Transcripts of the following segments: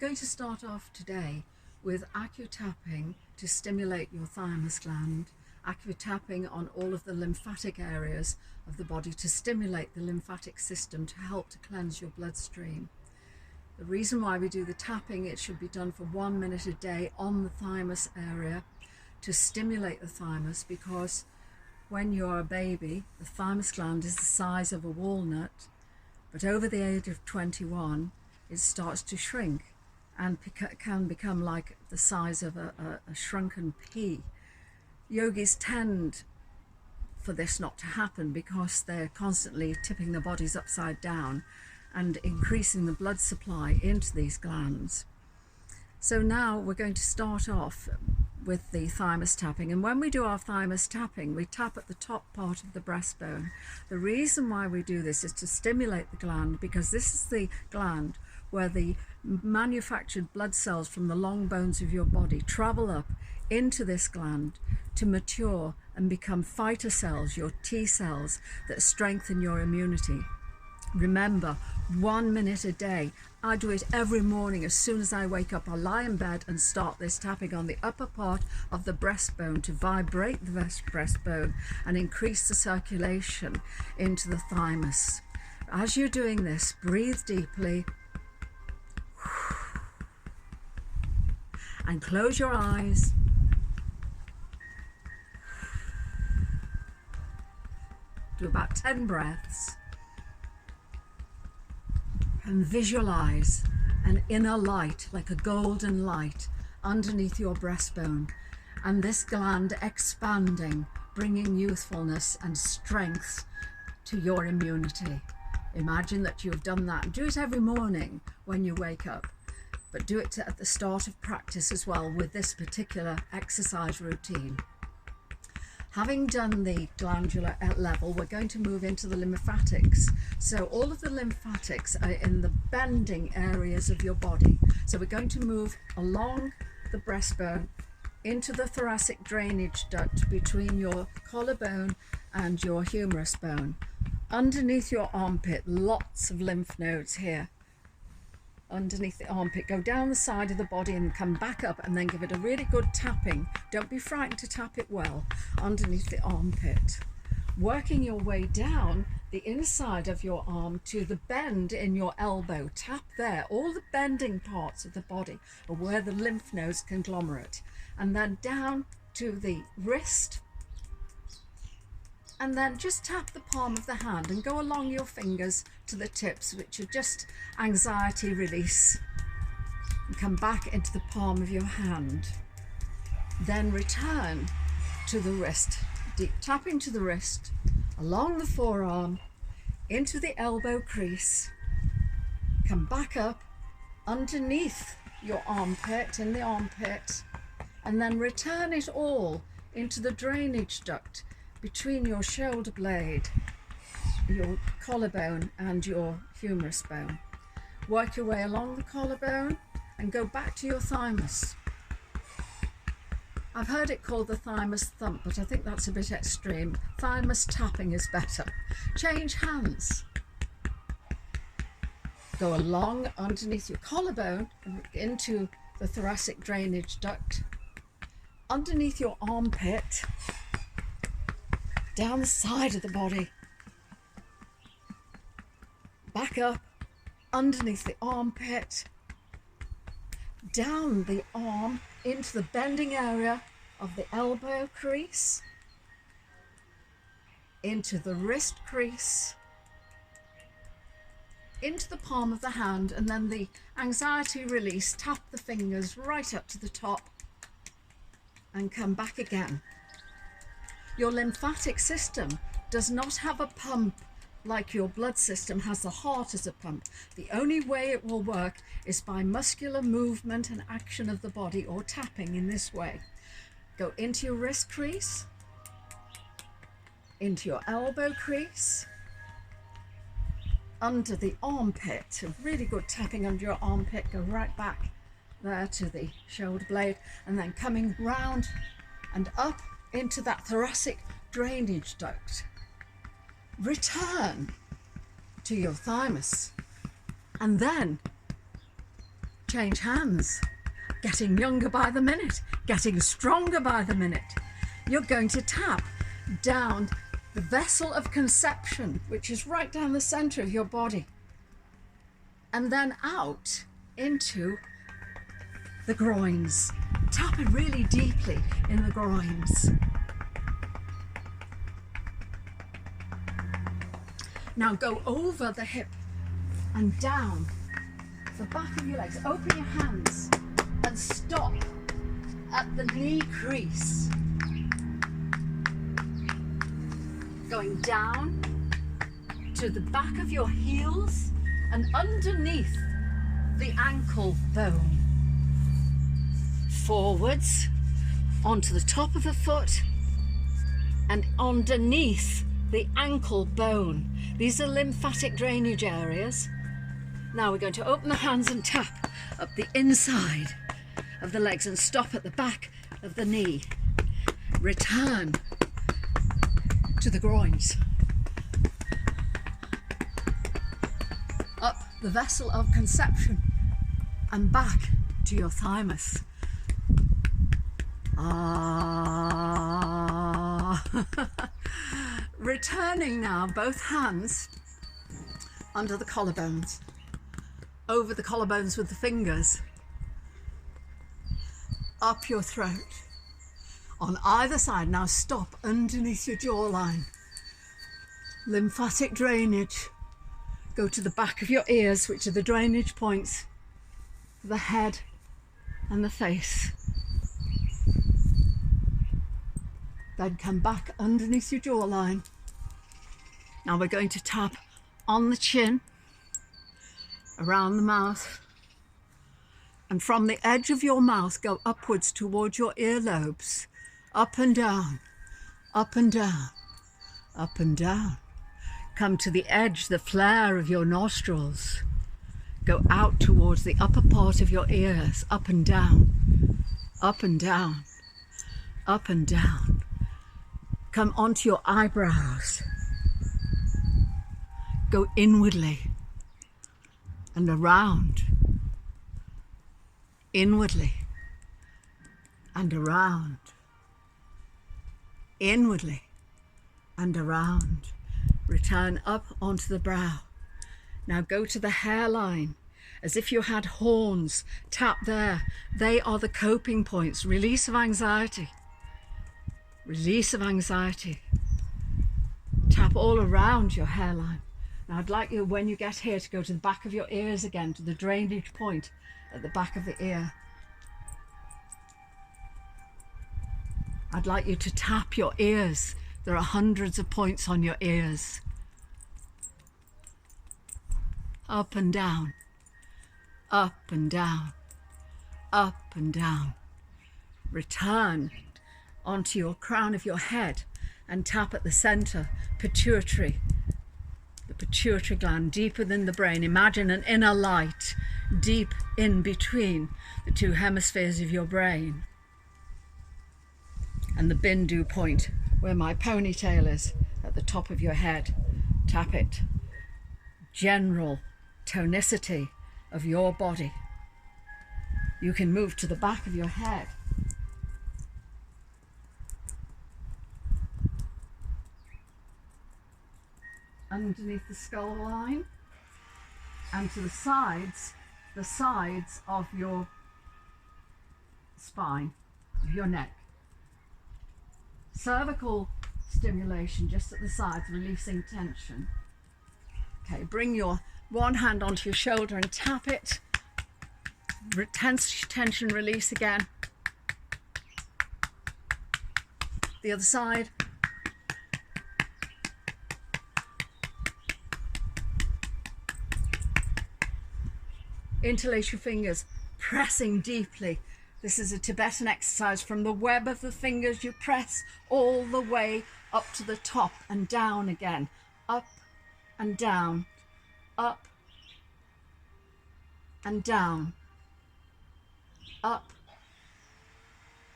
going to start off today with Accutapping to stimulate your thymus gland, Accutapping on all of the lymphatic areas of the body to stimulate the lymphatic system to help to cleanse your bloodstream. The reason why we do the tapping, it should be done for 1 minute a day on the thymus area to stimulate the thymus, because when you're a baby, the thymus gland is the size of a walnut, but over the age of 21, it starts to shrink and can become like the size of a shrunken pea. Yogis tend for this not to happen because they're constantly tipping their bodies upside down and increasing the blood supply into these glands. So now we're going to start off with the thymus tapping, and when we do our thymus tapping, we tap at the top part of the breastbone. The reason why we do this is to stimulate the gland, because this is the gland where the manufactured blood cells from the long bones of your body travel up into this gland to mature and become fighter cells, your T cells that strengthen your immunity. Remember, 1 minute a day. I do it every morning. As soon as I wake up, I lie in bed and start this tapping on the upper part of the breastbone to vibrate the breastbone and increase the circulation into the thymus. As you're doing this, breathe deeply and close your eyes. Do about 10 breaths. And visualize an inner light, like a golden light, underneath your breastbone, and this gland expanding, bringing youthfulness and strength to your immunity. Imagine that you've done that, and do it every morning when you wake up, but do it at the start of practice as well with this particular exercise routine. Having done the glandular level, we're going to move into the lymphatics. So all of the lymphatics are in the bending areas of your body. So we're going to move along the breastbone into the thoracic drainage duct between your collarbone and your humerus bone. Underneath your armpit, lots of lymph nodes here. Underneath the armpit, go down the side of the body and come back up, and then give it a really good tapping. Don't be frightened to tap it well underneath the armpit. Working your way down the inside of your arm to the bend in your elbow. Tap there. All the bending parts of the body are where the lymph nodes conglomerate. And then down to the wrist. And then just tap the palm of the hand and go along your fingers to the tips, which are just anxiety release. And come back into the palm of your hand. Then return to the wrist, deep tapping to the wrist, along the forearm, into the elbow crease. Come back up underneath your armpit, in the armpit, and then return it all into the drainage duct between your shoulder blade, your collarbone and your humerus bone. Work your way along the collarbone and go back to your thymus. I've heard it called the thymus thump, but I think that's a bit extreme. Thymus tapping is better. Change hands. Go along underneath your collarbone into the thoracic drainage duct, underneath your armpit, down the side of the body, back up underneath the armpit, down the arm into the bending area of the elbow crease, into the wrist crease, into the palm of the hand, and then the anxiety release, tap the fingers right up to the top and come back again. Your lymphatic system does not have a pump like your blood system has the heart as a pump. The only way it will work is by muscular movement and action of the body, or tapping in this way. Go into your wrist crease, into your elbow crease, under the armpit. A really good tapping under your armpit. Go right back there to the shoulder blade, and then coming round and up into that thoracic drainage duct. Return to your thymus, and then change hands, getting younger by the minute, getting stronger by the minute. You're going to tap down the vessel of conception, which is right down the center of your body, and then out into the groins. Tap it really deeply in the groins. Now go over the hip and down the back of your legs. Open your hands and stop at the knee crease. Going down to the back of your heels and underneath the ankle bone. Forwards onto the top of the foot and underneath the ankle bone. These are lymphatic drainage areas. Now we're going to open the hands and tap up the inside of the legs and stop at the back of the knee. Return to the groins. Up the vessel of conception and back to your thymus. Returning now, both hands under the collarbones, over the collarbones with the fingers, up your throat, on either side. Now stop underneath your jawline. Lymphatic drainage. Go to the back of your ears, which are the drainage points for the head and the face. Then come back underneath your jawline. Now we're going to tap on the chin, around the mouth, and from the edge of your mouth go upwards towards your earlobes, up and down, up and down, up and down. Come to the edge, the flare of your nostrils. Go out towards the upper part of your ears, up and down, up and down, up and down. Come onto your eyebrows. Go inwardly and around, inwardly and around, inwardly and around. Return up onto the brow. Now go to the hairline as if you had horns. Tap there. They are the coping points. Release of anxiety. Release of anxiety. Tap all around your hairline. Now I'd like you, when you get here, to go to the back of your ears again, to the drainage point at the back of the ear. I'd like you to tap your ears. There are hundreds of points on your ears. Up and down, up and down, up and down. Return onto your crown of your head and tap at the center, pituitary. The pituitary gland, deep within the brain. Imagine an inner light deep in between the two hemispheres of your brain. And the bindu point, where my ponytail is, at the top of your head. Tap it. General tonicity of your body. You can move to the back of your head. Underneath the skull line and to the sides of your spine, of your neck. Cervical stimulation just at the sides, releasing tension. Okay, bring your one hand onto your shoulder and tap it. Tension release again. The other side. Interlace your fingers, pressing deeply. This is a Tibetan exercise. From the web of the fingers, you press all the way up to the top and down again. Up and down, up and down, up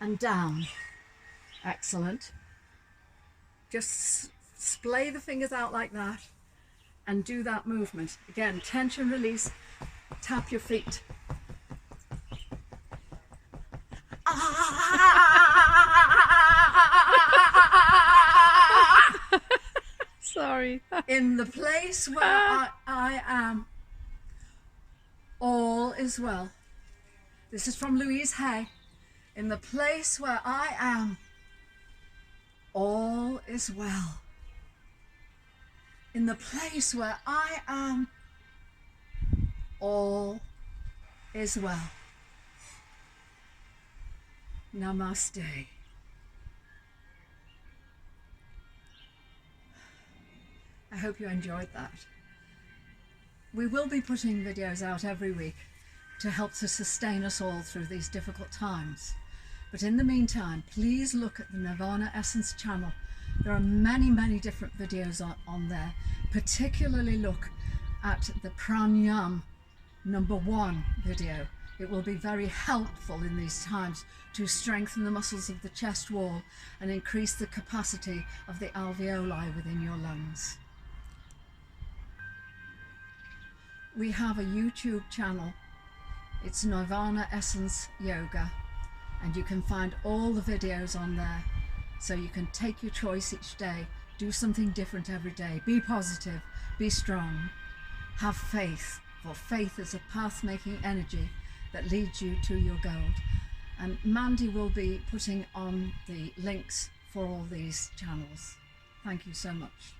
and down. Excellent. Just splay the fingers out like that and do that movement. Again, tension release. Tap your feet. Sorry. In the place where I am, all is well. This is from Louise Hay. In the place where I am, all is well. In the place where I am, all is well. Namaste. I hope you enjoyed that. We will be putting videos out every week to help to sustain us all through these difficult times. But in the meantime, please look at the Nirvana Essence channel. There are many, many different videos on there. Particularly look at the Pranayam #1 video. It will be very helpful in these times to strengthen the muscles of the chest wall and increase the capacity of the alveoli within your lungs. We have a YouTube channel. It's Nirvana Essence Yoga, and you can find all the videos on there, so you can take your choice each day, do something different every day, be positive, be strong, have faith, for faith is a path-making energy that leads you to your goal. And Mandy will be putting on the links for all these channels. Thank you so much.